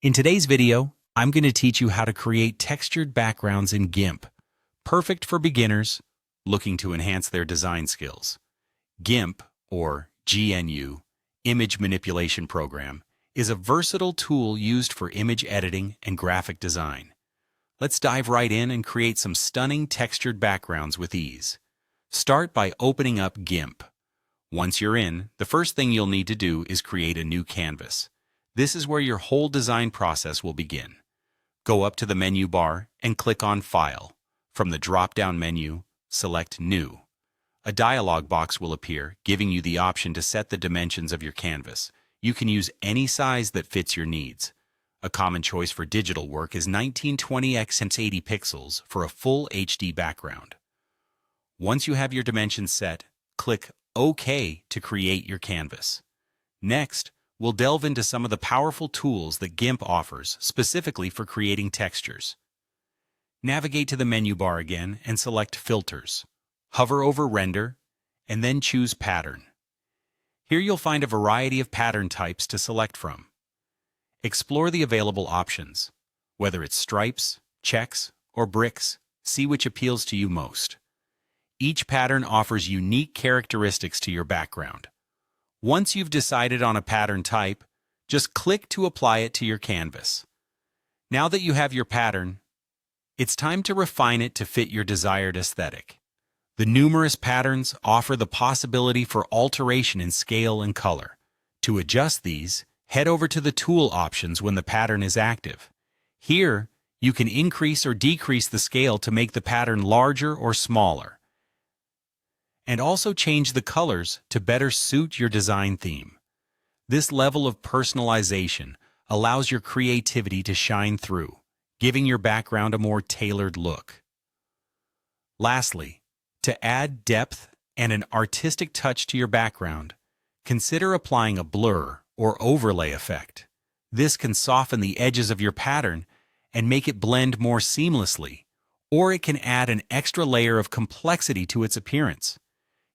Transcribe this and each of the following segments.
In today's video, I'm going to teach you how to create textured backgrounds in GIMP, perfect for beginners looking to enhance their design skills. GIMP, or GNU Image Manipulation Program, is a versatile tool used for image editing and graphic design. Let's dive right in and create some stunning textured backgrounds with ease. Start by opening up GIMP. Once you're in, the first thing you'll need to do is create a new canvas. This is where your whole design process will begin. Go up to the menu bar and click on File. From the drop-down menu, select New. A dialog box will appear, giving you the option to set the dimensions of your canvas. You can use any size that fits your needs. A common choice for digital work is 1920 x 80 pixels for a full HD background. Once you have your dimensions set, click OK to create your canvas. Next, we'll delve into some of the powerful tools that GIMP offers specifically for creating textures. Navigate to the menu bar again and select Filters. Hover over Render, and then choose Pattern. Here you'll find a variety of pattern types to select from. Explore the available options. Whether it's stripes, checks, or bricks, see which appeals to you most. Each pattern offers unique characteristics to your background. Once you've decided on a pattern type, just click to apply it to your canvas. Now that you have your pattern, it's time to refine it to fit your desired aesthetic. The numerous patterns offer the possibility for alteration in scale and color. To adjust these, head over to the Tool options when the pattern is active. Here, you can increase or decrease the scale to make the pattern larger or smaller, and also change the colors to better suit your design theme. This level of personalization allows your creativity to shine through, giving your background a more tailored look. Lastly, to add depth and an artistic touch to your background, consider applying a blur or overlay effect. This can soften the edges of your pattern and make it blend more seamlessly, or it can add an extra layer of complexity to its appearance.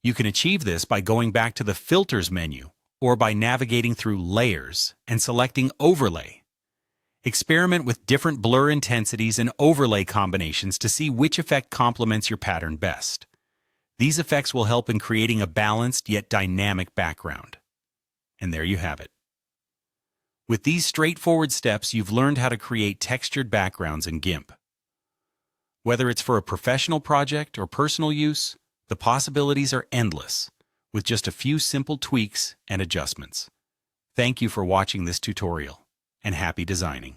You can achieve this by going back to the Filters menu or by navigating through Layers and selecting Overlay. Experiment with different blur intensities and overlay combinations to see which effect complements your pattern best. These effects will help in creating a balanced yet dynamic background. And there you have it. With these straightforward steps, you've learned how to create textured backgrounds in GIMP. Whether it's for a professional project or personal use, the possibilities are endless, with just a few simple tweaks and adjustments. Thank you for watching this tutorial, and happy designing.